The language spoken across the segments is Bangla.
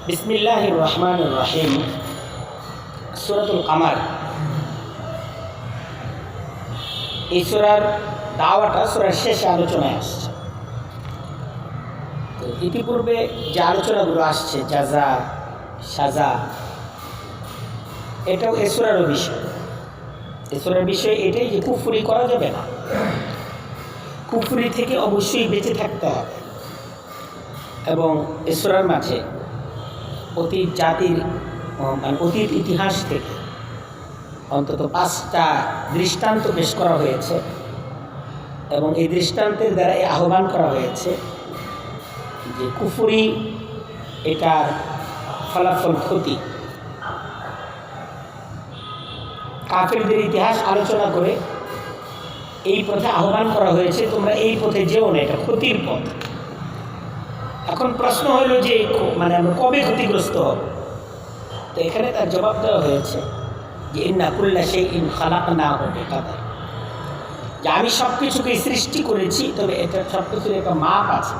বিসমিল্লাহির রহমানির রহিম। সূরাতুল কামার, এই সূরার দাওয়াটা সূরার শেষে আলোচনায় আসছে। তো ইতিপূর্বে যে আলোচনাগুলো আসছে, জাযা, সাজা, এটাও এই সূরারও বিষয়। এই সূরার বিষয় এটাই যে কুফরি করা যাবে না, কুফরি থেকে অবশ্যই বেঁচে থাকতে হবে। এবং এই সূরার মাঝে অতীত জাতির অতীত ইতিহাস থেকে অন্তত 5টা দৃষ্টান্ত পেশ করা হয়েছে এবং এই দৃষ্টান্তের দ্বারা এই আহ্বান করা হয়েছে যে কুফরি এটার ফলাফল ক্ষতি। কাফেরদের ইতিহাস আলোচনা করে এই পথে আহ্বান করা হয়েছে, তোমরা এই পথে যেও না, এটা ক্ষতির পথ। এখন প্রশ্ন হলো যে আমরা কবে ক্ষতিগ্রস্ত হব? তো এখানে তার জবাব দেওয়া হয়েছে যে ইন্না কুল্লা শাইইন খালাকনাহু বিকাদার, যে আমি সব কিছুকে সৃষ্টি করেছি, তবে এটা সব কিছুর একটা মাপ আছে,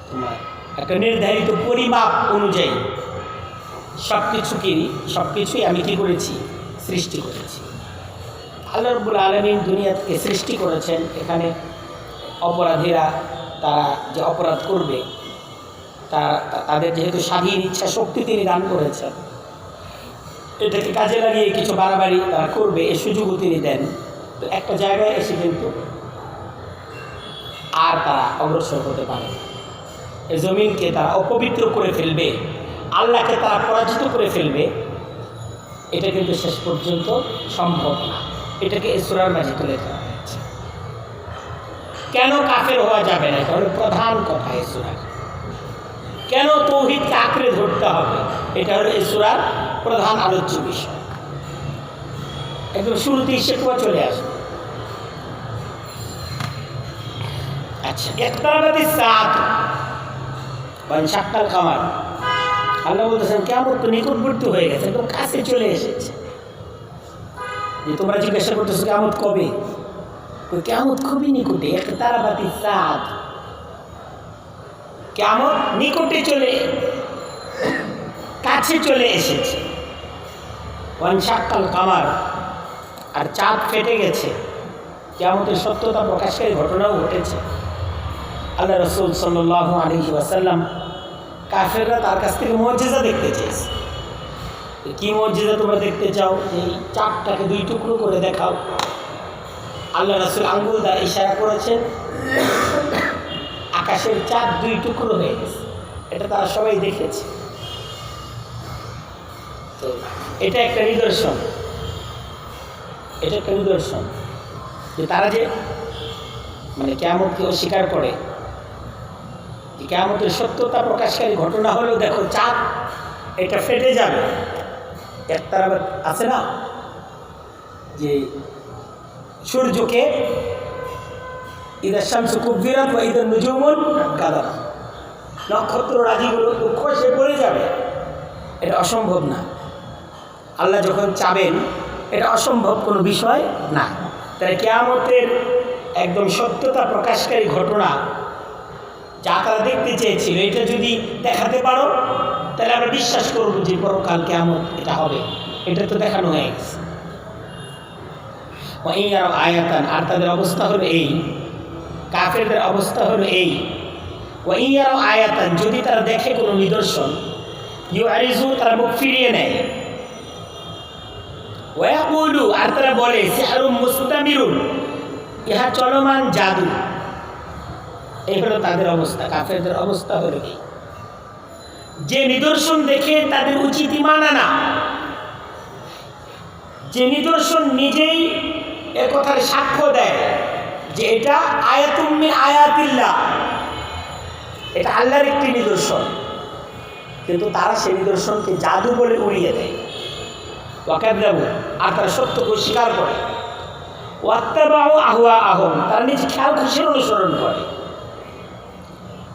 তোমার একটা নির্ধারিত পরিমাপ অনুযায়ী সব কিছুই আমি কি করেছি? সৃষ্টি করেছি। আল্লাহ রাব্বুল আলামিন দুনিয়াকে সৃষ্টি করেছেন। এখানে অপরাধীরা তারা যে অপরাধ করবে তাদের যেহেতু স্বাধীন ইচ্ছা শক্তি তিনি দান করেছেন, এটাকে কাজে লাগিয়ে কিছু বাড়াবাড়ি তারা করবে, এই সুযোগও তিনি দেন। তো একটা জায়গায় এসে কিন্তু আর তারা অগ্রসর হতে পারে, এই জমিনকে তারা অপবিত্র করে ফেলবে, আল্লাহকে তারা পরাজিত করে ফেলবে, এটা কিন্তু শেষ পর্যন্ত সম্ভব না। এটাকে এই সূরার মাঝে তুলে ধরা হয়েছে। কেন কাফের হওয়া যাবে না, কারণ প্রধান কথা এই সূরার। কেন তাওহীদকে আঁকড়ে ধরতে হবে, এটা হলো এই সূরার প্রধান আলোচ্য বিষয়। একদম শুরুতেই শিকওয়া চলে আসবে। আচ্ছা, ইকতারাবাতিস সাআত ওয়া ইনশাক্কাল কামার, আল্লাহ বলতেছেন কিয়ামত তো নিকটবর্তী হয়ে গেছে, একদম কাছে চলে এসেছে। যে তোমরা জিজ্ঞাসা করতেছো কিয়ামত কবে? কিয়ামত খুবই নিকটে। ইকতারাবাতিস সাআত, কিয়ামত নিকটে কাছে চলে এসেছে। ওয়া ইনশাক্কাল কামার, আর চাঁদ ফেটে গেছে। কিয়ামতের সত্যতা প্রকাশকারী ঘটনাও ঘটেছে। আল্লাহ রাসূল সাল্লাল্লাহু আলাইহি ওয়াসাল্লাম কাফেররা তার কাছ থেকে মুজিজা দেখতে চেয়েছে। কি মুজিজা তোমরা দেখতে চাও? এই চাঁদটাকে 2 টুকরো করে দেখাও। আল্লাহ রাসূল আঙ্গুল দ্বারা ইশারা করেছেন, আকাশের চাঁদ 2 টুকরো হয়ে গেছে। এটা তারা সবাই দেখেছে। তো এটা একটা নিদর্শন, যে তারা যে কিয়ামতকে অস্বীকার করে। কিয়ামতের সত্যতা প্রকাশকারী ঘটনা হলো, দেখো চাঁদ এটা ফেটে যাবে। ইকতারাবাত আছে না, যে সূর্যকে ইদা শামসু কুব্বিরাত ওয়া ইদা নুজুমুন কাদারাত, নক্ষত্র রাজিগুলো খসে পড়ে যাবে। এটা অসম্ভব না। আল্লাহ যখন চাবেন, এটা অসম্ভব কোনো বিষয় না। তাই কিয়ামতের একদম সত্যতা প্রকাশকারী ঘটনা যা তারা দেখতে চেয়েছিল, এটা যদি দেখাতে পারো তাহলে আমরা বিশ্বাস করব যে পরকাল কিয়ামত এটা হবে। এটা তো দেখানো হয়ে গেছে। আয়াতান, আর তাদের অবস্থা হলো এই, কাফেরদের অবস্থা হলো এই, ওয়াইয়ারাও আয়াতান, যদি তারা দেখে কোনো নিদর্শন, ইউআরিজু, তারা মুখ ফিরিয়ে নেয়। ওয়ায়াকুলু, আর তারা বলে সিহরুম মুস্তামিরুন, ইহা চলমান জাদু। এই হলো তাদের অবস্থা। কাফেরদের অবস্থা হলো এই, যে নিদর্শন দেখে তাদের উচিত ঈমান আনা, যে নিদর্শন নিজেই একথার সাক্ষ্য দেয় যে এটা আয়াতুম মিন আয়াতিল্লাহ, এটা আল্লাহর একটি নিদর্শন, কিন্তু তারা সেই নিদর্শনকে জাদু বলে উড়িয়ে দেয়। ওয়াকাযযাবু, আর তারা সত্যকে স্বীকার করে। ওয়াত্তাবাউ আহওয়াআহুম, তারা নিজ খেয়াল খুশির অনুসরণ করে।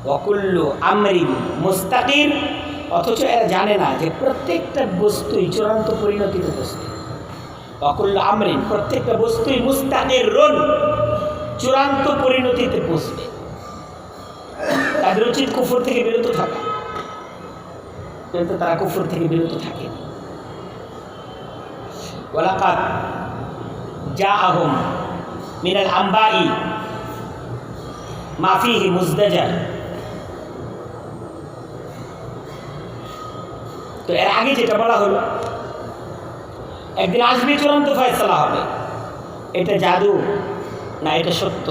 ওয়াকুল্লু আমরিন মুস্তাকির, অথচ এরা জানে না যে প্রত্যেকটা বস্তুই চূড়ান্ত পরিণতির বস্তু। ওয়াকুল্লু আমরিন, প্রত্যেকটা বস্তুই মুস্তাকিরুন, চূড়ান্ত পরিণতিতে পৌঁছবে। তাদের উচিত কুফর থেকে বিরত থাকা। কিন্তু তারা কুফর থেকে বিরত থাকে। ওয়ালাকাদ জাআহুম মিনাল আম্বাই মা ফীহি মুজদাজার। তো এর আগে যেটা বলা হলো একদিন আসবে চূড়ান্ত ফয়সালা হবে, এটা জাদু না এটা সত্য,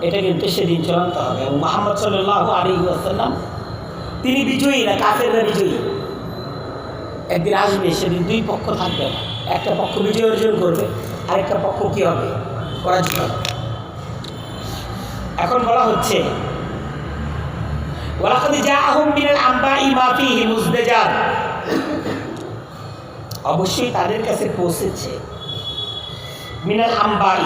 এটা কিন্তু সেদিন চূড়ান্ত হবে। এবং মুহাম্মদ সাল্লাল্লাহু আলাইহি ওয়াসাল্লাম তিনি বিজয়ী না, কাফেররা বিজয়ী। একদিন আসবে সেদিন দুই পক্ষ থাকবে না, একটা পক্ষ বিজয় অর্জন করবে, আরেকটা পক্ষ কি হবে? পরাজিত হবে। এখন বলা হচ্ছে ওয়ালাকাদ জাআহুম মিনাল আম্বাই মা ফীহি মুজদাজার, অবশ্যই তাদের কাছে পৌঁছেছে মিনাল আম্বাই,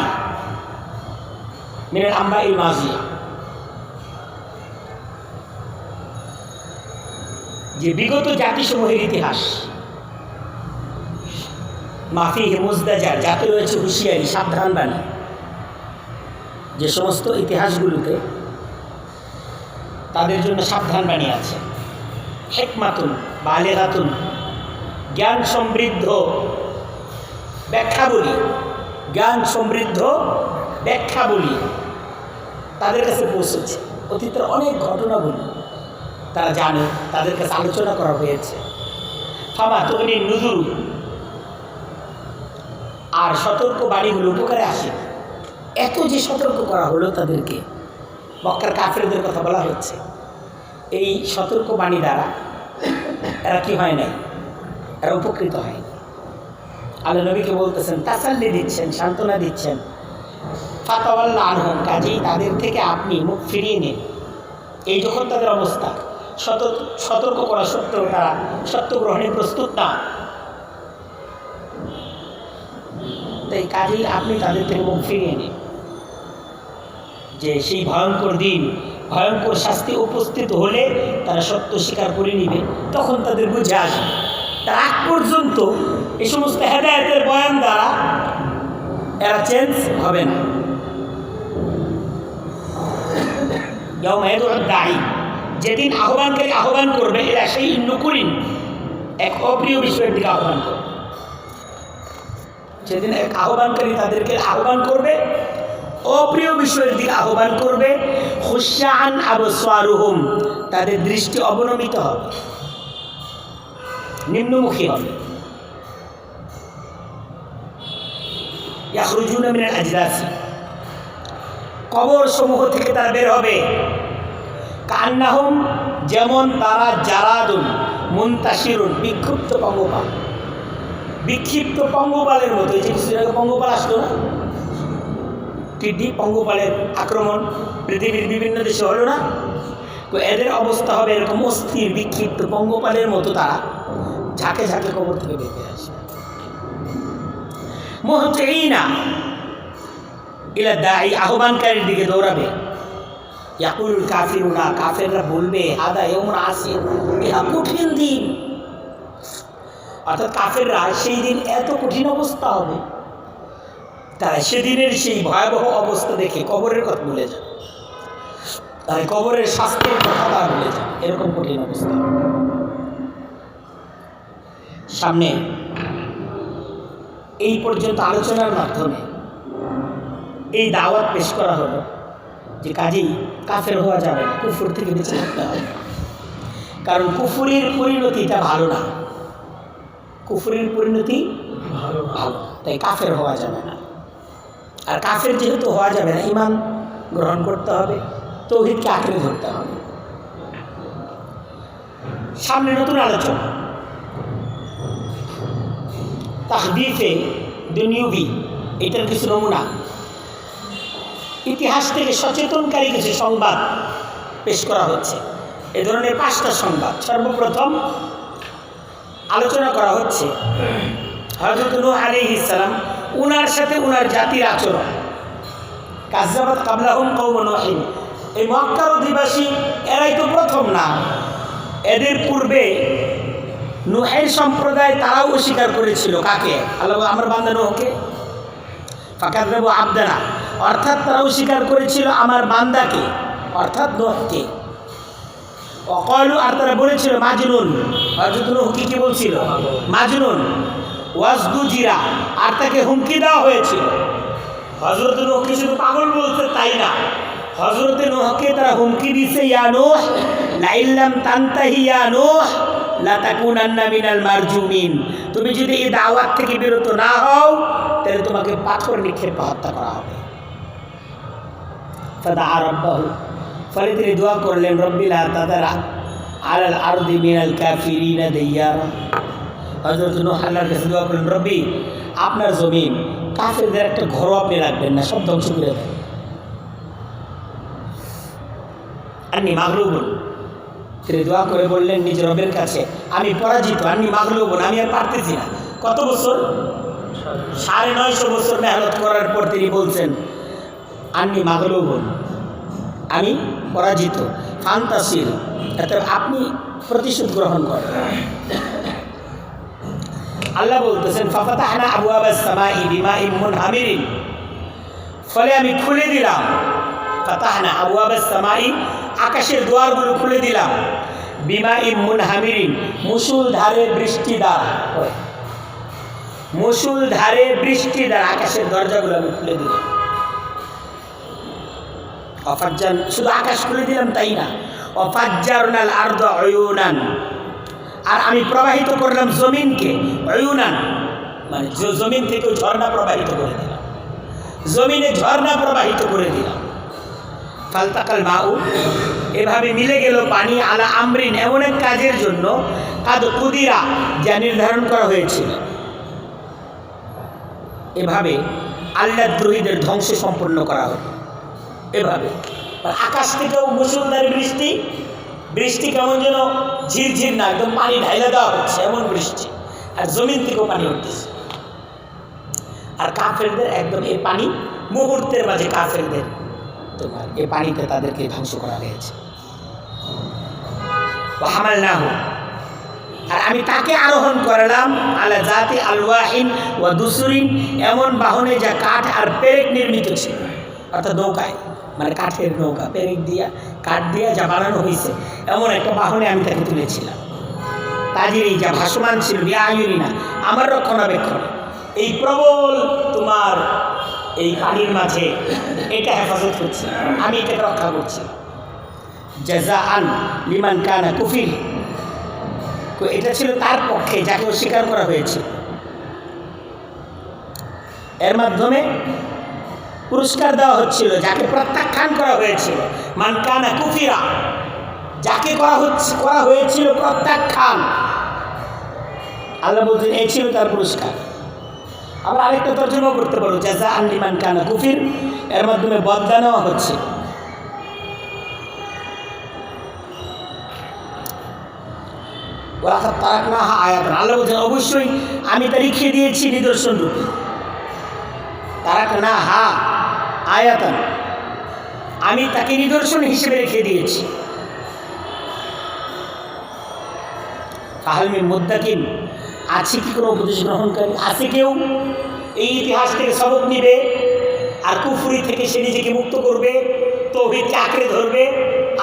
মিনাল আম্বাই মাজিয়া, যে বিগত জাতিসমূহের ইতিহাস, মা ফীহি মুজদাজার, যাতে রয়েছে হুঁশিয়ারি, সাবধান বাণী। যে সমস্ত ইতিহাসগুলোতে তাদের জন্য সাবধান বাণী আছে, হিকমাতুন বালিগাতুন, জ্ঞান সমৃদ্ধ ব্যাখ্যাবলী, জ্ঞান সমৃদ্ধ ব্যাখ্যাবলী তাদের কাছে পৌঁছেছে। অতীতের অনেক ঘটনাগুলো তারা জানে, তাদের কাছে আলোচনা করা হয়েছে। ফামা তুগনি নুজুর, আর সতর্ক বাণীগুলো উপকারে আসে। এত যে সতর্ক করা হলো তাদেরকে, মক্কার কাফেরদের কথা বলা হচ্ছে, এই সতর্ক বাণী দ্বারা এরা কি হয় নাই? এরা উপকৃত হয়। আল্লাহ নবীকে বলতেছেন, তাসাল্লি দিচ্ছেন, সান্ত্বনা দিচ্ছেন, ফাতাওয়াল্লা আনহুম, কাজেই তাদের থেকে আপনি মুখ ফিরিয়ে নিন। এই যখন তাদের অবস্থা, সতর্ক করা সত্ত্বেও তারা সত্য গ্রহণে প্রস্তুত না, তাই কাজেই আপনি তাদের থেকে মুখ ফিরিয়ে নিন। যে সেই ভয়ঙ্কর দিন, ভয়ঙ্কর শাস্তি উপস্থিত হলে তারা সত্য স্বীকার করে নিবে, তখন তাদের বুঝে আসবে। তার আগ পর্যন্ত এই সমস্ত হেদায়েতের বয়ান দ্বারা এরা চেঞ্জ হবে না। যেদিন আহ্বানকারী আহ্বান করবে, এরা সেই নুকুরিন, এক অপ্রিয় বিষয়ের দিকে আহ্বান করবে। সেদিন এক আহ্বানকারী তাদেরকে আহ্বান করবে, অপ্রিয় বিষয়ের দিকে আহ্বান করবে। খুশান আবসারুহুম, তাদের দৃষ্টি অবনমিত হবে, নিম্নমুখী হবে। ইয়াখরুজুনা মিনাল আজদাসি, কবর সমূহ থেকে তারা বের হবে। কান্নাহুম, যেমন তারা জারাদুন মুনতাশিরুন, বিক্ষিপ্ত পঙ্গপাল, বিক্ষিপ্ত পঙ্গপালের মতো। এই যে কিছুদিন আগে পঙ্গপাল আসলো না, টিডি পঙ্গপালের আক্রমণ পৃথিবীর বিভিন্ন দেশে হলো না, তো এদের অবস্থা হবে এরকম অস্থির বিক্ষিপ্ত পঙ্গপালের মতো। তারা ঝাঁকে ঝাঁকে কবর থেকে বেরিয়ে আসে। মুহতিঈনা ইলা দাঈ, আহ্বানকারীর দিকে দৌড়াবে। ইয়াকুলুল কাফিরুনা, কাফেররা বলবে, হাদা ইয়াউমুন আসির, ইহা কঠিন দিন। অর্থাৎ কাফেররা সেই দিন এত কঠিন অবস্থা হবে, তারা সেদিনের সেই ভয়াবহ অবস্থা দেখে কবরের কথা ভুলে যায়, তাই কবরের শাস্তির কথা তারা ভুলে যায়। এরকম কঠিন অবস্থা। সামনে এই পর্যন্ত আলোচনার মাধ্যমে এই দাওয়াত পেশ করা হলো যে কাজেই কাফের হওয়া যাবে না, কুফর থেকে বেঁচে থাকতে হবে। কারণ কুফরের পরিণতিটা ভালো না, কুফরের পরিণতি ভালো, তাই কাফের হওয়া যাবে না। আর কাফের যেহেতু হওয়া যাবে না, ঈমান গ্রহণ করতে হবে, তাওহীদকে আঁকড়ে ধরতে হবে। সামনে নতুন আলোচনা, তাহদীফে দুনিয়াবি, এটার কিছু নমুনা, ইতিহাস থেকে সচেতনকারী কিছু সংবাদ পেশ করা হচ্ছে। এ ধরনের 5টা সংবাদ। সর্বপ্রথম আলোচনা করা হচ্ছে হযরত নূহ আলাইহিস সালাম, উনার সাথে উনার জাতির আচরণ। কাযযাবাত কাবলাহুম কওম নূহিন, এই মক্কার অধিবাসী এরাই তো প্রথম না, এদের পূর্বে নূহের সম্প্রদায় তারাও অস্বীকার করেছিল। কাকে? আল্লাহ, আমার বান্দা নূহকে। ফাকাযযাবু আবদানা, অর্থাৎ তারাও স্বীকার করেছিল আমার বান্দাকে, অর্থাৎ নূহকে। অকলু, আর তারা বলেছিল মাজনুন। হযরত নূহ কি বলছিল? মাজনুন। ওয়াজদুজিরা, আর তাকে হুমকি দেওয়া হয়েছিল। হযরত নূহকে শুধু পাগল বলছে তাই না, হযরত নূহকে তারা হুমকি দিছে, ইয়া নূহ লাইল্লাম তানতাহি ইয়া নূহ লাতাকুনান্না মিনাল মারজুমিন, তুমি যদি এই দাওয়াত থেকে বিরত না হও তাহলে তোমাকে পাথর নিক্ষেপে হত্যা করা হবে। ফাদা রাব্বাহু, ফলে তিনি দোয়া করলেন, রব্বি লা তাদার আলাল আরদি মিনাল কাফিরিনা দাইয়ারা। হযরত নূহ আল্লাহর কাছে দোয়া করলেন, রব্বি আপনার জমিন কাফেরদের একটা ঘরও আপনি রাখবেন না, সব ধ্বংস করে দেন। আন্নি মাগলুবুন, তিনি দোয়া করে বললেন নিজ রবের কাছে, আমি পরাজিত, আন্নি মাগলুবুন, আমি আর পারতেছি না। কত বছর? 950 বছর মেহনত করার পর তিনি বলছেন আন্নি মাগলুবুন, আমি পরাজিত। ফান্তাসির, আপনি প্রতিশোধ গ্রহণ করেন। আল্লাহ বলতেছেন ফাফাতাহনা আবওয়াবাস সামাই বিমাইন মুনহামিরিন, ফলে আমি খুলে দিলাম, ফাতাহনা আবওয়াবাস সামাই, আকাশের দুয়ারগুলো খুলে দিলাম, বিমাইন মুনহামিরিন, মুষলধারে বৃষ্টি দ্বারা, মুষলধারে বৃষ্টি দ্বারা আকাশের দরজাগুলো আমি খুলে দিলাম। অফাজ্জান, শুধু আকাশ খুলে দিলাম তাই না, অফাজ্জারনাল আরদা উয়ুনান, আর আমি প্রবাহিত করলাম জমিনকে, উয়ুনান মানে জমিন থেকে ঝর্ণা প্রবাহিত করে দিলাম, জমিনে ঝর্ণা প্রবাহিত করে দিলাম। ফালতাকাল মাউ, এভাবে মিলে গেল পানি, আলা আমরিন, এমন এক কাজের জন্য, কাদ কুদিরা, যা নির্ধারণ করা হয়েছিল। এভাবে আল্লাহ দ্রোহীদের ধ্বংস সম্পন্ন করা হলো। এভাবে আকাশ থেকেও মুষলধারে বৃষ্টি, বৃষ্টি কেমন যেন ঝিরঝির না, একদম পানি ঢাইলে দেওয়া হচ্ছে এমন বৃষ্টি, আর জমিন থেকেও পানি উঠতেছে। আর কাফেরদের একদম এই পানি মুহূর্তের মাঝে কাফেরদের তোমার এই পানিতে তাদেরকে ধ্বংস করা হয়েছে। হামালনাহু, আর আমি তাকে আরোহণ করালাম, আলা জাতি আলওয়াহিন ওয়া দুসুরিন, এমন বাহনে যা কাঠ আর পেরেক নির্মিত ছিল, অর্থাৎ নৌকায়, মানে কাঠের নৌকা, পেরেক দিয়া কাঠ দিয়া যা বানানো হয়েছে এমন একটা বাহনে আমি তাকে তুলেছিলাম। তাজিরি, যা ভাসমান ছিল, বিআয়ুনিনা, আমার রক্ষণাবেক্ষণ, এই প্রবল তোমার এই পানির মাঝে এটা হেফাজত করছি, আমি এটাকে রক্ষা করছি। জাযাআন লিমান কানা কুফির, এটা ছিল তার পক্ষে যাকে অস্বীকার করা হয়েছিল। এর মাধ্যমে পুরস্কার দেওয়া হচ্ছিল যাকে প্রত্যাখ্যান করা হয়েছিল, মান কানা কুফিরা, যাকে করা হয়েছিল প্রত্যাখ্যান, আল্লাহ বলছেন এই ছিল তার পুরস্কার। আমরা আরেকটা তর্জমা করতে পারো, জাযাআন লিমান কানা কুফির, এর মাধ্যমে বদলা নেওয়া হচ্ছে। ওয়ালাকাদ তারাকনাহা আয়াতান, আল্লাহ বলছেন অবশ্যই আমি তা রেখে দিয়েছি নিদর্শন রূপে। তারাকনাহা আয়াতান, আমি তাকে নিদর্শন হিসেবে রেখে দিয়েছি। ফাহাল মিন মুদ্দাকির, আছে কি কোনো উপদেশ গ্রহণকারী? আছে কেউ এই ইতিহাস থেকে সবক নিবে আর কুফরি থেকে সে নিজেকে মুক্ত করবে, তাওহীদকে আঁকড়ে ধরবে?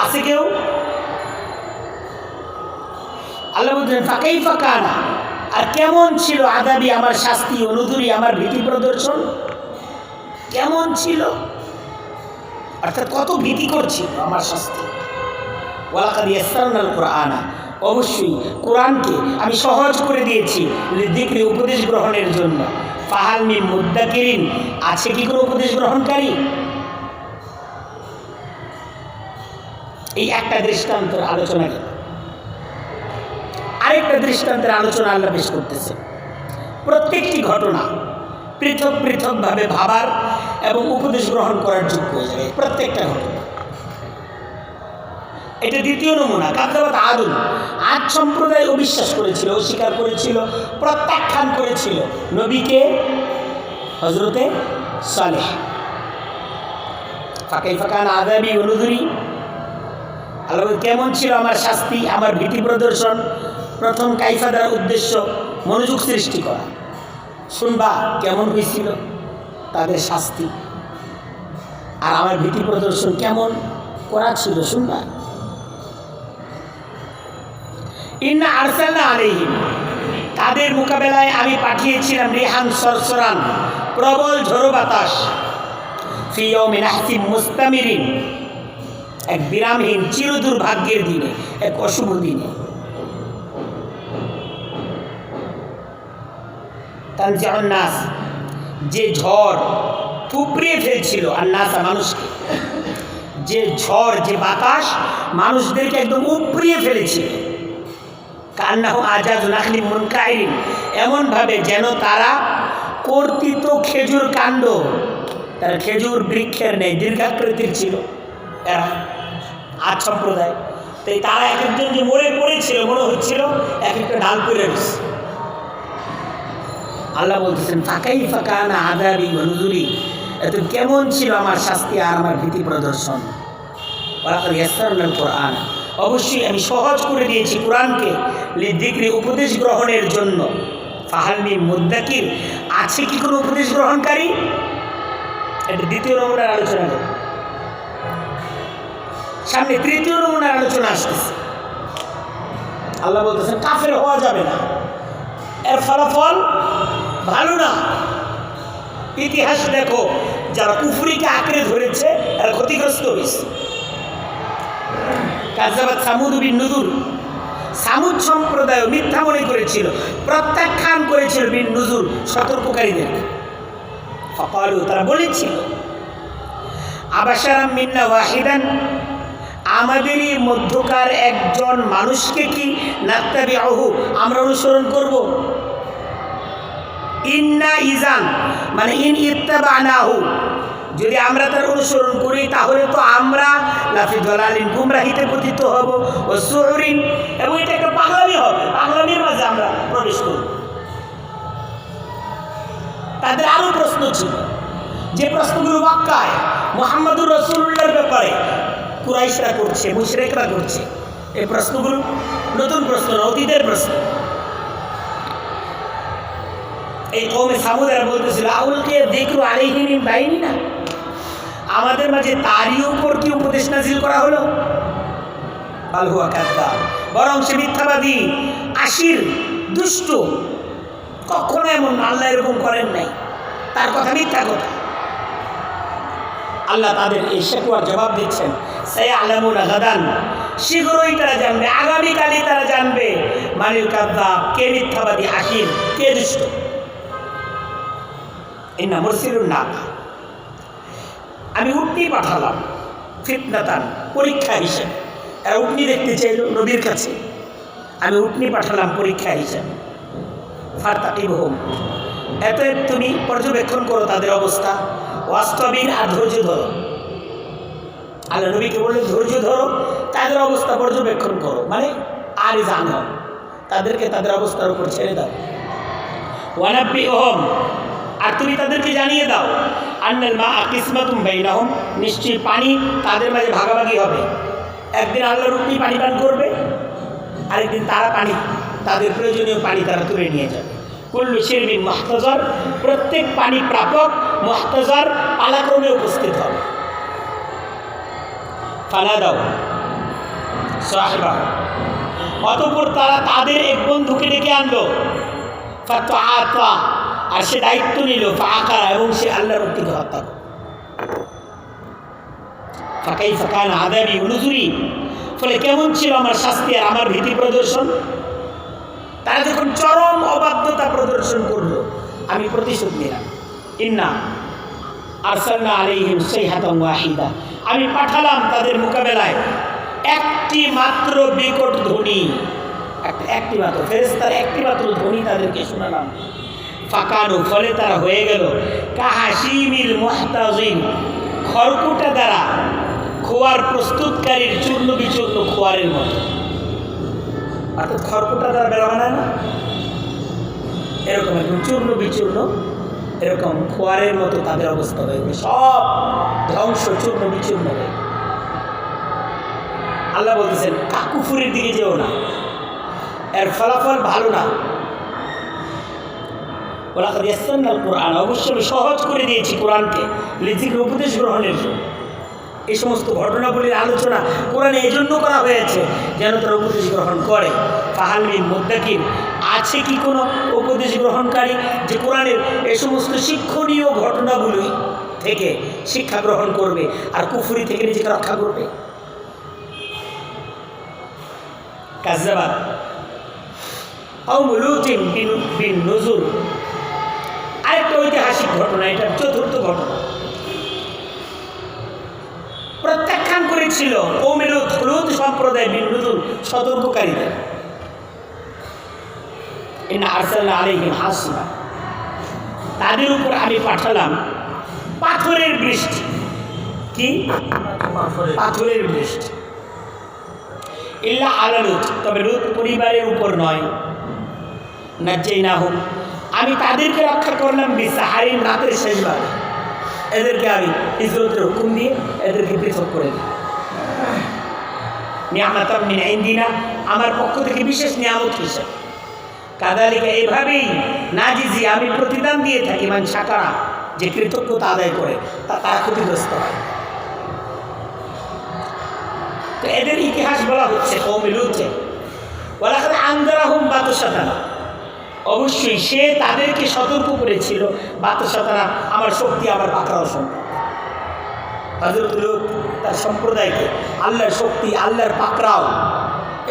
আছে কেউ? আল্লাহ বলছেন ফাকাইফা কানা, আর কেমন ছিল আযাবি, আমার শাস্তি, অনুদুরি, আমার ভীতি প্রদর্শন কেমন ছিল, অর্থাৎ কত ভীতি করছিল আমার শাস্তি। ওয়ালাকাদ ইয়াসসারনাল কুরআনা, অবশ্যই কোরআনকে আমি সহজ করে দিয়েছি লিযিকরি, উপদেশ গ্রহণের জন্য। ফাহাল মিন মুদ্দাকিরিন, আছে কি কোনো উপদেশ গ্রহণকারী? এই একটা দৃষ্টান্তের আলোচনা গেল, আরেকটা দৃষ্টান্তের আলোচনা আল্লাহ পেশ করতেছে। প্রত্যেকটি ঘটনা পৃথক পৃথকভাবে ভাবার এবং উপদেশ গ্রহণ করার যোগ্য হয়ে যাবে, প্রত্যেকটা ঘটনা। এটা দ্বিতীয় নমুনা। কাযযাবাত আদুন, আদ সম্প্রদায় অবিশ্বাস করেছিল, অস্বীকার করেছিল, প্রত্যাখ্যান করেছিল নবীকে, হযরতে সালেহ। ফাকাইফা কানা আযাবি ওয়া নুযুরি, আল্লাহ কেমন ছিল আমার শাস্তি, আমার ভীতি প্রদর্শন। প্রথম কাইফা দ্বারা উদ্দেশ্য মনোযোগ সৃষ্টি করা, শুনবা কেমন হয়েছিল তাদের শাস্তি, আর আমার ভীতি প্রদর্শন কেমন করা ছিল শুনবা। ইন্না আরসালনা আলাইহিম, তাদের মোকাবেলায় আমি পাঠিয়েছিলাম রিহান সরসরান, প্রবল ঝড়ো বাতাস, ফি ইয়াউমিন আহসিম মুস্তামিরিন, এক বিরামহীন চিরদুর্ভাগ্যের দিনে, এক অশুভ দিনে। তানজিউন নাস, যে ঝড় উপড়িয়ে ফেলছিল আর নাসা মানুষকে, যে ঝড় যে বাতাস মানুষদেরকে একদম উপড়িয়ে ফেলেছিল। কান্নাহু আজাজু নাখলিম মুনকাইরিন, এমনভাবে যেন তারা কর্তিত খেজুর কাণ্ড, তারা খেজুর বৃক্ষের নেই, দীর্ঘাকৃতির ছিল এরা আজ সম্প্রদায়। তাই তারা এক একজন যে মরে পড়েছিল, মনে হচ্ছিল এক একটা ঢাল পড়ে গেছে। আল্লাহ বলতেছেন ফাকাইফা কানা আযাবি ওয়া নুযুরি, এত কেমন ছিল আমার শাস্তি আর আমার ভীতি প্রদর্শন। ওয়ালাকাদ ইয়াসসারনাল কুরআন, অবশ্যই আমি সহজ করে দিয়েছি কোরআনকে, লিযিকরি উপদেশ গ্রহণের জন্য। ফাহাল মিন মুদ্দাকির, আছে কি কোনো উপদেশ গ্রহণকারী? এটা দ্বিতীয় নমুনার আলোচনা করব, সামনে তৃতীয় নমুনার আলোচনা আসতেছে। আল্লাহ বলতেছেন কাফের হওয়া যাবে না, এর ফলাফল ভালো না। ইতিহাস দেখো, যারা কুফরিকে আঁকড়ে ধরেছে এরা ক্ষতিগ্রস্ত হয়েছে। কাযাবাত সামুদ বিন নুযুর, সামুদ সম্প্রদায় মিথ্যা মনে করেছিল, প্রত্যাখ্যান করেছিল বিন নুযুর, সতর্ককারীদের। ফাকালু, তারা বলেছিল আবাশারাম মিন্না ওয়াহিদান, আমাদেরই মধ্যকার একজন মানুষকে কি নাত্তাবিউহু, আমরা অনুসরণ করব। ইন্না ইজান, মানে ইন ইত্তাবানাহু, যদি আমরা তার অনুসরণ করি তাহলে তো আমরা লাফি দালালিন, গুমরাহিতে পতিত হব, ও সুউরিন, এবং এটা একটা পাগলামি হবে, পাগলামির মাঝে আমরা প্রবেশ করব। তাদের আরো প্রশ্ন ছিল, যে প্রশ্নগুলো মক্কায় মুহাম্মদুর রাসূলুল্লাহর ব্যাপারে কুরাইশরা করছে, মুশরিকরা করছে, এই প্রশ্নগুলো নতুন প্রশ্ন, অতীতের প্রশ্ন। এই কওমে সামুদারা বলতেছিল আউলকে যিকরু আলাইহি মিন বাইনিনা, আমাদের মাঝে তারই উপর কি উপদেশ নাযিল করা হলো? বাল হুয়া কাযযাব, বরং সে মিথ্যাবাদী, আশির, দুষ্ট। কখনো এমন আল্লাহ এরকম করেন নাই, তার কথা মিথ্যা কথা। আল্লাহ তাদের এই শিকওয়ার জবাব দিচ্ছেন, সায়ালামুনা গাদান, শীঘ্রই তারা জানবে, আগামীকালই তারা জানবে মানিল কাযযাব, কে মিথ্যাবাদী, আশির, কে দুষ্ট। ইন্না মুরসিলুন নাকা, আমি উটনি পাঠালাম, ফিতনাতান, পরীক্ষা হিসেবে। এরা উটনি দেখতে চাইল নবীর কাছে, আমি উটনি পাঠালাম পরীক্ষা হিসেবে। ফারতাকিবহুম, এত তুমি পর্যবেক্ষণ করো তাদের অবস্থা, ওয়াস্তাবির, আর ধৈর্য ধরো। আল্লাহ নবীকে বললেন ধৈর্য ধরো, তাদের অবস্থা পর্যবেক্ষণ করো, মানে আর জানো, তাদেরকে তাদের অবস্থার উপর ছেড়ে দাও। ওয়ানাব্বিউহুম, আর তুমি তাদেরকে জানিয়ে দাও, আন্নাল মা কিসমাতুম বাইনাহুম, নিশ্চয়ই পানি তাদের মাঝে ভাগাভাগি হবে। একদিন আল্লাহর উটনি পানি পান করবে, আরেকদিন তারা পানি, তাদের প্রয়োজনীয় পানি তারা তুলে নিয়ে যাবে। কুল্লু শিরবিন মুহতাজার, প্রত্যেক পানি প্রাপক মুহতাজার পালাক্রমে উপস্থিত হবে। ফানাদাও সাহিবা, অতঃপর তারা তাদের এক বন্ধুকে ডেকে আনলো। ফাতআতা, আর সে দায়িত্ব নিল, ফাআকারা, এবং সে আল্লাহর উটনিকে হত্যা করল। ফাকাইফা কানা আযাবি ওয়া নুযুরি, ফলে কেমন ছিল আমার শাস্তি আর আমার ভীতি প্রদর্শন। তারা যখন চরম অবাধ্যতা প্রদর্শন করলো, আমি প্রতিশোধ নিলাম। ইন্না আরসালনা আলাইহিম সাইহাতান ওয়াহিদা, আমি পাঠালাম তাদের মোকাবেলায় একটি মাত্র বিকট ধ্বনি, একটি মাত্র ফেরেশতার একটি মাত্র ধ্বনি তাদেরকে শোনালাম। ফাকানু, ফলে তারা হয়ে গেল কাহাশিমিল মুহতাজিন, খড়কুটা দ্বারা খোয়ার প্রস্তুতকারীর চূর্ণ বিচূর্ণ খোয়ারের মতো। অর্থাৎ খড়কুটা দ্বারা বেড়া বানায় না, এরকম একদম চূর্ণ বিচূর্ণ, এরকম খোয়ারের মতো তাদের অবস্থা হয়ে গেল, সব ধ্বংস, চূর্ণ বিচূর্ণ হয়ে। আল্লাহ বলতেছেন কাকুফুরির দিকে যেও না, এর ফলাফল ভালো না। ওয়ালাকাদ ইয়াসসারনাল কুরআন, অবশ্যই সহজ করে দিয়েছি কোরআনকে, লিযিকরি, উপদেশ গ্রহণের জন্য। এই সমস্ত ঘটনাবলীর আলোচনা কোরআনে এই জন্য করা হয়েছে যেন তারা উপদেশ গ্রহণ করে। ফাহাল মিন মুদ্দাকির, আছে কি কোনো উপদেশ গ্রহণকারী যে কোরআনের এই সমস্ত শিক্ষণীয় ঘটনাগুলি থেকে শিক্ষা গ্রহণ করবে আর কুফরি থেকে নিজেকে রক্ষা করবে? কাযযাবা কওমু লূতিন বিন নুযুর, আরেকটা ঐতিহাসিক ঘটনা, এটা চতুর্থ ঘটনা। প্রত্যাখ্যান করেছিল কওমে লূত সম্প্রদায় বিন নুযুর সতর্ককারীদের। ইন্না আরসালনা আলাইহিম হাসিবা, তাদের উপর আমি পাঠালাম পাথরের বৃষ্টি। কি? পাথরের বৃষ্টি। ইল্লা আলা লূত, তবে লূত পরিবারের উপর নয়। নাজ্জাইনাহুম, আমি তাদেরকে রক্ষা করলাম বিসাহারিন, রাতের শেষ ভাগে। এদেরকে আমি হিজরতের হুকুম দিয়ে এদেরকে পৃথক করে দিই। নিয়ামাতাম মিন ইনদিনা, আমার পক্ষ থেকে বিশেষ নিয়ামত হিসেবে। কাযালিকা, এভাবেই নাজিজি, আমি প্রতিদান দিয়ে থাকি মান শাকারা, যে কৃতজ্ঞতা আদায় করে তারা ক্ষতিগ্রস্ত হয়। তো এদের ইতিহাস বলা হচ্ছে কওমে লূতে। ওয়ালাকাদ আনযারাহুম বাতশাতানা, অবশ্যই সে তাদেরকে সতর্ক করেছিল বাতশাতানা, আমার শক্তি, আমার পাকড়াও সম্পর্কে। হযরত লূত তার সম্প্রদায়কে আল্লাহর শক্তি, আল্লাহর পাকড়াও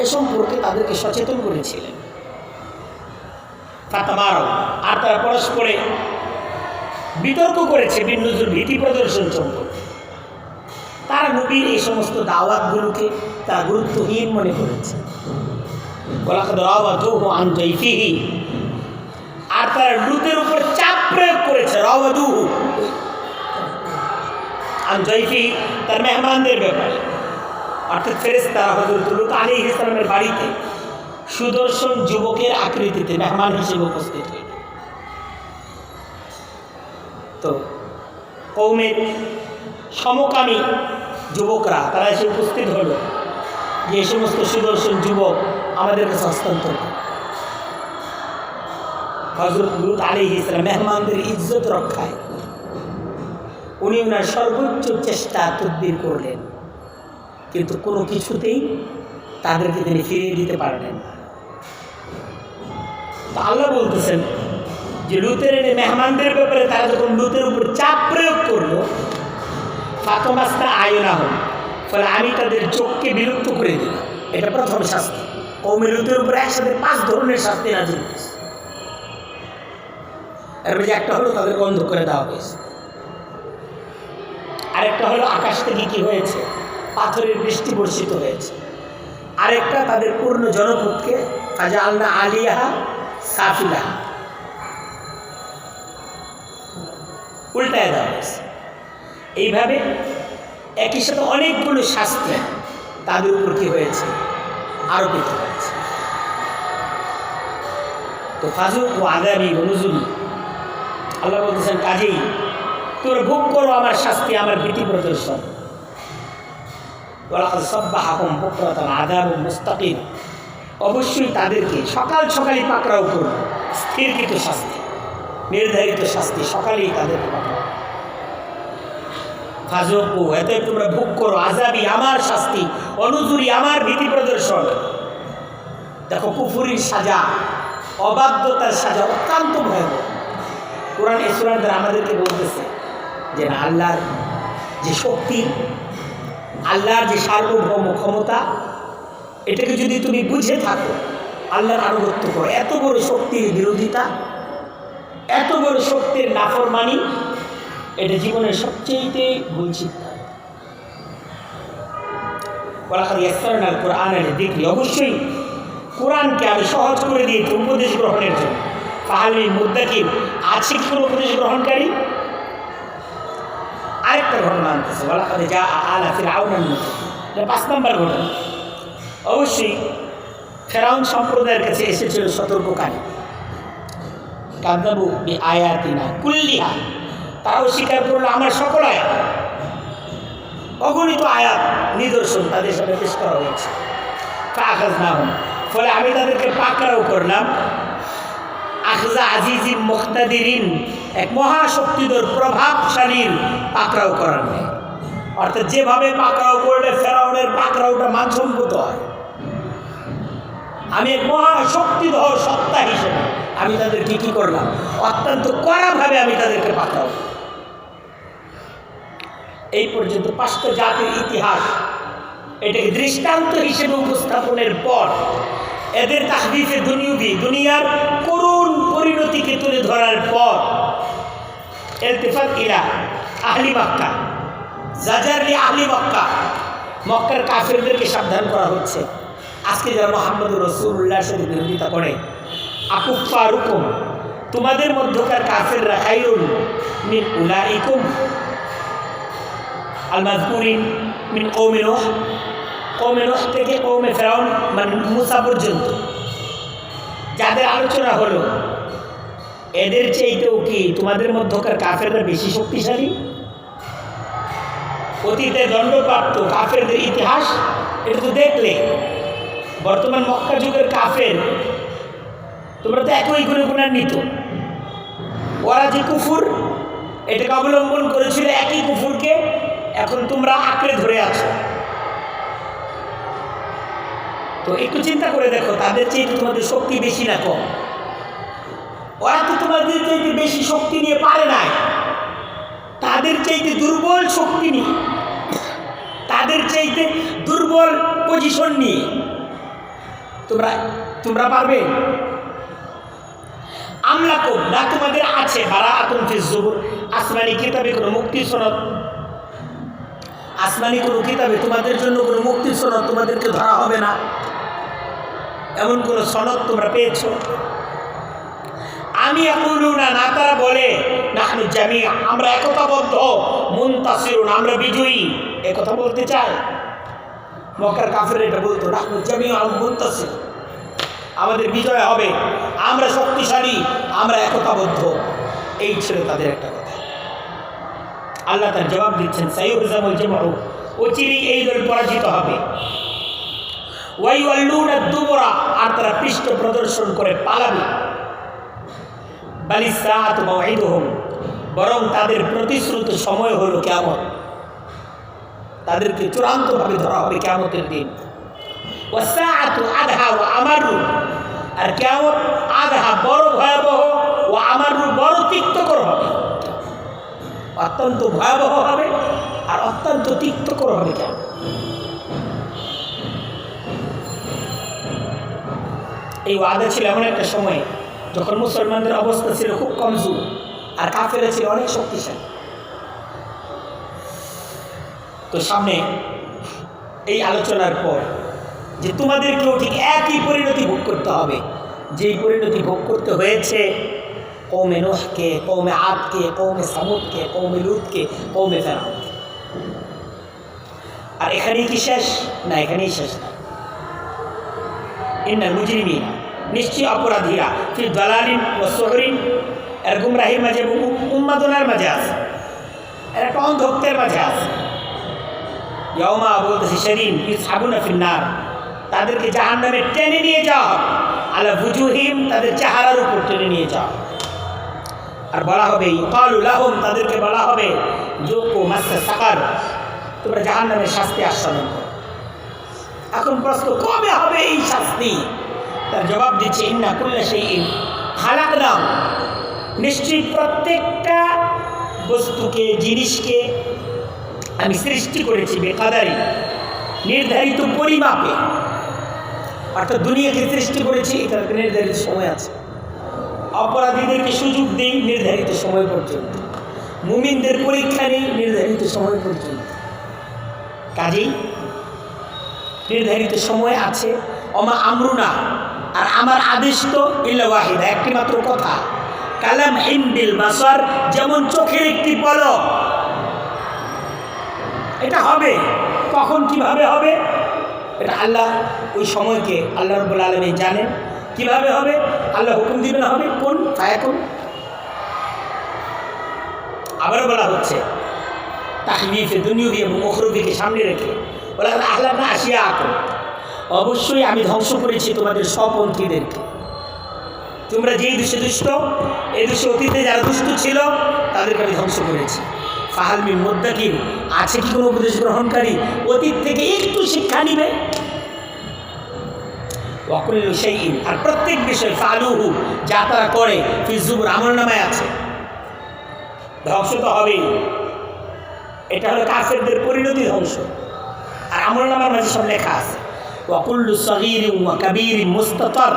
এ সম্পর্কে তাদেরকে সচেতন করেছিলেন। ফাতামারাও, আর তারা পরস্পরে বিতর্ক করেছে বিন নুযুর, ভীতি প্রদর্শন সম্পর্কে। তারা নবীর এই সমস্ত দাওয়াতগুলোকে তারা গুরুত্বহীন মনে করেছে। ওয়ালাকাদ রাওয়াদুহু আন যায়ফিহি, আর তারা লূতের উপর চাপ প্রয়োগ করেছে। রাওয়াদুহু আন যায়ফিহি, তার মেহমানদের ব্যাপারে, অর্থাৎ ফেরেশতারা হযরত লূত আলাইহিস সালামের বাড়িতে সুদর্শন যুবকের আকৃতিতে মেহমান হিসেবে উপস্থিত হইল। তো কওমের সমকামী যুবকরা তারা এসে উপস্থিত হলো যে এই সমস্ত সুদর্শন যুবক আমাদের কাছে হস্তান্তর করে। হযরত লূত আলাইহিস সালাম মেহমানদের ইজ্জত রক্ষায় উনি ওনার সর্বোচ্চ চেষ্টা তদবির করলেন, কিন্তু কোনো কিছুতেই তাদেরকে তিনি ফিরিয়ে দিতে পারলেন না। তো আল্লাহ বলতেছেন যে লূতের মেহমানদের ব্যাপারে তারা যখন লূতের উপর চাপ প্রয়োগ করলো, ফাতমাস্তা আয়ুনাহুম, ফলে আমি তাদের চোখকে বিলুপ্ত করে দিলাম। এটা প্রথম শাস্তি। কওমে লূতের উপর একসাথে 5 ধরনের শাস্তি নাযিল হয়েছে। এর মধ্যে একটা হলো তাদেরকে অন্ধ করে দেওয়া হয়েছে, আরেকটা হলো আকাশ থেকে কি হয়েছে, পাথরের বৃষ্টি বর্ষিত হয়েছে, আরেকটা তাদের পূর্ণ জনপদকে ফাজআলনা আলিয়াহা সাফিলাহা, উল্টায় দেওয়া হয়েছে। এইভাবে একই সাথে অনেকগুলো শাস্তি তাদের উপর কি হয়েছে, আরোপিত হয়েছে। তো ফাজুকু আযাবি ওয়া নুযুরি, আল্লাহ বলতেছেন কাজেই তোমরা ভোগ করো আমার শাস্তি, আমার ভীতি প্রদর্শন। ওয়ালাকাদ সাব্বাহাকুম বুকরাতান আযাবুন মুস্তাকির, অবশ্যই তাদেরকে সকাল সকালই পাকড়াও করবে, স্থিরকৃত শাস্তি, নির্ধারিত শাস্তি সকালেই তাদেরকে পাকড়াও। ফাজুকু, এতে তোমরা ভোগ করো আযাবি, আমার শাস্তি, অনুজুরি, আমার ভীতি প্রদর্শন। দেখো কুফরির সাজা, অবাধ্যতার সাজা অত্যন্ত ভয়াবহ। কোরআন এই সূরার দ্বারা আমাদেরকে বলতেছে যে না, আল্লাহর যে শক্তি, আল্লাহর যে সার্বভৌম ক্ষমতা, এটাকে যদি তুমি বুঝে থাকো, আল্লাহর আনুগত্য করো, এত বড় শক্তির বিরোধিতা, এত বড় শক্তির নাফরমানি, এটা জীবনের সবচেয়ে ভুল চিন্তা। ওয়ালাকাদ ইয়াসসারনাল কুরআনা লিযিকরি, অবশ্যই কোরআনকে আমি সহজ করে দিয়েছি উপদেশ গ্রহণের জন্য। ফাহাল মিন মুদ্দাকির, আছে কি কোনো উপদেশ গ্রহণকারী? আরেকটা ঘটনা আনতেছে, ওয়ালাকাদ জাআ আলা ফিরআউনান নূর, এটা 5 নম্বর ঘটনা। অবশ্যই ফেরাউন সম্প্রদায়ের কাছে এসেছিল সতর্ককারী। কাযযাবু বিআয়াতিনা কুল্লিহা, তারাও স্বীকার করলো আমার সকল আয়াত, অগণিত আয়াত নিদর্শন তাদের সামনে পেশ করা হয়েছে। ফাআখাযনাহুম, ফলে আমি তাদেরকে পাকড়াও করলাম। আখযা আজিজিম মুক্তাদিরিন, এক মহাশক্তিধর প্রভাবশালীর পাকড়াও করার নেই। অর্থাৎ যেভাবে পাকড়াও করলে ফেরাউনের পাকড়াওটা মানসম্মত হয়, আমি এক মহাশক্তিধর সত্তা হিসেবে আমি তাদেরকে কি করলাম, অত্যন্ত কড়াভাবে আমি তাদেরকে পাকড়াও। এই পর্যন্ত 5টা জাতির ইতিহাস এটাকে দৃষ্টান্ত হিসেবে উপস্থাপনের পর এদের তাহদিফে দুনিয়ার করুণ পরিণতিকে তুলে ধরার পর ইলতিফাত ইলা আহলি মক্কা, জাজার লি আহলি মক্কা, মক্কার কাফেরদেরকে সাবধান করা হচ্ছে। আজকে যারা মুহাম্মদুর রাসূলুল্লাহর সাথে বিরোধিতা করে, আকুফারুকুম, তোমাদের মধ্যকার কাফেররা খায়রুন মিন উলাইকুম আল মাযকুরিন মিন কওমি নূহ, কওমে নূহ থেকে কওমে ফিরআউন মানে মুসা পর্যন্ত যাদের আলোচনা হলো, এদের চাইতেও কি তোমাদের মধ্যকার কাফেররা বেশি শক্তিশালী? অতীতে দণ্ডপ্রাপ্ত কাফেরদের ইতিহাস এটা তো দেখলে, বর্তমান মক্কা যুগের কাফের তোমরা তো একই গুণান্বিত। ওরা যে কুফুর এটাকে অবলম্বন করেছিল, একই কুফুরকে এখন তোমরা আঁকড়ে ধরে আছো। তো একটু চিন্তা করে দেখো, তাদের চেয়ে তোমাদের শক্তি বেশি না কম? ওরা তো তোমাদের চাইতে বেশি শক্তি নিয়ে পারে নাই, তাদের চাইতে দুর্বল শক্তি নিয়ে, তাদের চাইতে দুর্বল পজিশন নিয়ে তোমরা পারবে? আমলাকুম, না তোমাদের আছে বারাআতুন ফিজ জুবুর, আসমানি কিতাবে কোনো মুক্তির সনদ, আসমানি কোনো কিতাবে তোমাদের জন্য কোনো মুক্তির সনদ তোমাদেরকে ধরা হবে না, এমন কোনো সনদ তোমরা পেয়েছো? আমি ইয়াকুলুনা, না তারা বলে নাহনু জামিআ, আমরা একতাবদ্ধ, মুনতাসিরুন, আমরা বিজয়ী, একথা বলতে চায়। মক্কার কাফেররা এটা বলতো, নাহনু জামিআ মুনতাসির, আমাদের বিজয় হবে, আমরা শক্তিশালী, আমরা একতাবদ্ধ। এই ছিল তাদের একটা কথা। আল্লাহ তার জবাব দিচ্ছেন, সাইয়ুহজামুল জামউ, অচিরেই এই দল পরাজিত হবে। ওয়াইওয়াল্লুনা দুবুরা, আর তারা পৃষ্ঠ প্রদর্শন করে পালাবে। বালিস সাআতু মাউঈদুহুম, বরং তাদের প্রতিশ্রুত সময় হলো কিয়ামত, তাদেরকে চূড়ান্তভাবে ধরা হবে কিয়ামতের দিন। ওয়াস সাআতু আদহা ওয়া আমারু, আর কিয়ামত আদহা বড় ভয়াবহ, ওয়া আমারু বড় তিক্তকর হবে, অত্যন্ত ভয়াবহ হবে আর অত্যন্ত তিক্তকর হবে কিয়ামত। এই ওয়াদা ছিল এমন একটা সময় যখন মুসলমানদের অবস্থা ছিল খুব কমজোর আর কাফেররা ছিল অনেক শক্তিশালী। তো সামনে এই আলোচনার পর যে তোমাদেরকেও ঠিক একই পরিণতি ভোগ করতে হবে, যেই পরিণতি ভোগ করতে হয়েছে কওমে নূহকে, কওমে আদকে, কওমে সামুদকে, কওমে লূতকে, কওমে ফিরআউনকে। আর এখানেই কি শেষ? না, এখানেই শেষ না। ইন্নাল মুজরিমিন, নিশ্চয় অপরাধীরা, ফি দালালিন ওয়া সুহরিন, এর গুমরাহির মাঝে এবং উন্মাদনার মাঝে আছে, এর একটা অন্ধত্বের মাঝে আছে। ইয়াউমা, বলতেছি সেদিন, ইউসহাবুনা ফিন্নার, তাদেরকে জাহান্নামে টেনে নিয়ে যাওয়া হবে, আলা বুজুহিম, তাদের চেহারার উপর টেনে নিয়ে যাওয়া। আর বলা হবে ইউকালু লাহুম, তাদেরকে বলা হবে যুকু মাসা সাকার, তোমরা জাহান্নামের শাস্তি আস্বাদন করো। এখন প্রশ্ন, কবে হবে এই শাস্তি? তার জবাব দিচ্ছে, ইন্না কুল্লা শাইইন খালাকনাহু, নিশ্চয়ই প্রত্যেকটা বস্তুকে, জিনিসকে আমি সৃষ্টি করেছি বেকাদারি, নির্ধারিত পরিমাপে। অর্থাৎ দুনিয়াকে সৃষ্টি করেছি, এটার নির্ধারিত সময় আছে। অপরাধীদেরকে সুযোগ দিই নির্ধারিত সময় পর্যন্ত, মুমিনদের পরীক্ষা নেই নির্ধারিত সময় পর্যন্ত। কাজেই নির্ধারিত সময় আছে। ওমা আমরুনা, আর আমার আদেশ তো ইল্লা ওয়াহিদা, একটি মাত্র কথা, কালাম হিন্দিল বাসার, যেমন চোখের একটি পলক। এটা হবে, কখন কিভাবে হবে এটা আল্লাহ, ওই সময়কে আল্লাহ রাব্বুল আলামিন জানেন। কিভাবে হবে আল্লাহ হুকুম দিবেন, হবে কোন ফায়াকুন। আবারও বলা হচ্ছে তাহরিফে দুনিয়াবি এবং উখরবিকে সামনে রেখে বলা, আল্লাহ না আসিয়া আকুন, অবশ্যই আমি ধ্বংস করেছি তোমাদের স্বপন্থীদেরকে। তোমরা যেই দেশে দুষ্ট, এই দেশে অতীতে যারা দুষ্ট ছিল তাদেরকে আমি ধ্বংস করেছি। ফাহাল মিন মুদ্দাকির, আছে কি কোনো উপদেশ গ্রহণকারী? অতীত থেকে একটু শিক্ষা নিবে। ওয়াকুল্লু শাইইন, আর প্রত্যেক বিষয় ফালুহু, যা তারা করে, ফি যুবুর, আমলনামায় আছে। ধ্বংস তো হবেই, এটা হলো কাফেরদের পরিণতি, ধ্বংস। আর আমলনামার মাঝে সব লেখা আছে। ওয়াকুল্লু সগীরিন ওয়া কাবীরিন মুস্তাতার,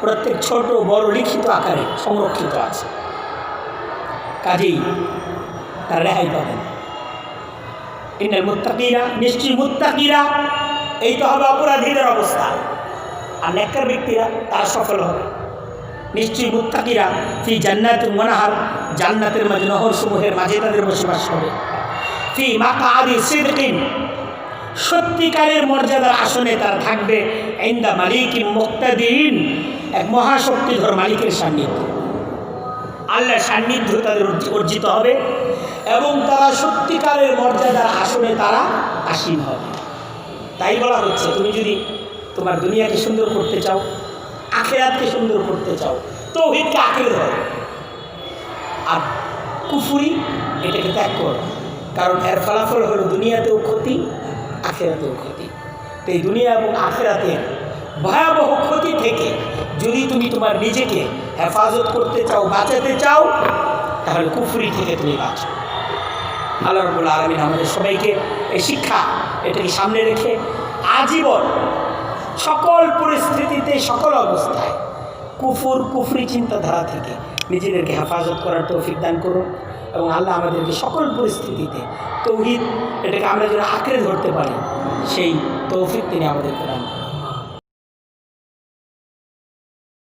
প্রত্যেক ছোট বড় লিখিত আকারে সংরক্ষিত আছে। কাজেই তারা রেহাই পাবেন। ইন্নাল মুত্তাকিনা, নিশ্চয়ই মুত্তাকিরা, এই তো হবে অপরাধীদের অবস্থা। আর নেককার ব্যক্তিরা তারা সফল হবে। নিশ্চয়ই মুত্তাকিরা ফি জান্নাতিন ওয়া নাহার, জান্নাতের মাঝে নহর সমূহের মাঝে তাদের বসবাস হবে। ফি মাকআদি সিদকিন, সত্যিকারের মর্যাদার আসনে তারা থাকবে। ইনদা মালিকিন মুক্তাদিন, এক মহাশক্তিধর মালিকের সান্নিধ্য, আল্লাহর সান্নিধ্য তাদের অর্জিত হবে এবং তারা সত্যিকারের মর্যাদার আসনে তারা আসীন হবে। তাই বলা হচ্ছে, তুমি যদি তোমার দুনিয়াকে সুন্দর করতে চাও, আখিরাতকে সুন্দর করতে চাও, তাওহীদকে আঁকড়ে ধরো, আর কুফরি এটাকে ত্যাগ করো। কারণ এর ফলাফল হলো দুনিয়াতেও ক্ষতি, আখিরাতেও ক্ষতি। তো এই দুনিয়া এবং আখিরাতের ভয়াবহ ক্ষতি থেকে যদি তুমি তোমার নিজেকে হেফাজত করতে চাও, বাঁচাতে চাও, তাহলে কুফরি থেকে তুমি বাঁচো। আল্লাহ রাব্বুল আলামিন আমাদের সবাইকে এই শিক্ষা এটাকে সামনে রেখে আজীবন সকল পরিস্থিতিতে, সকল অবস্থায় কুফরি চিন্তাধারা থেকে নিজেদেরকে হেফাজত করার তৌফিক দান করুন। এবং আল্লাহ আমাদেরকে সকল পরিস্থিতিতে তাওহীদ এটাকে আমরা যেন আঁকড়ে ধরতে পারি, সেই তৌফিক তিনি আমাদেরকে দান করুন।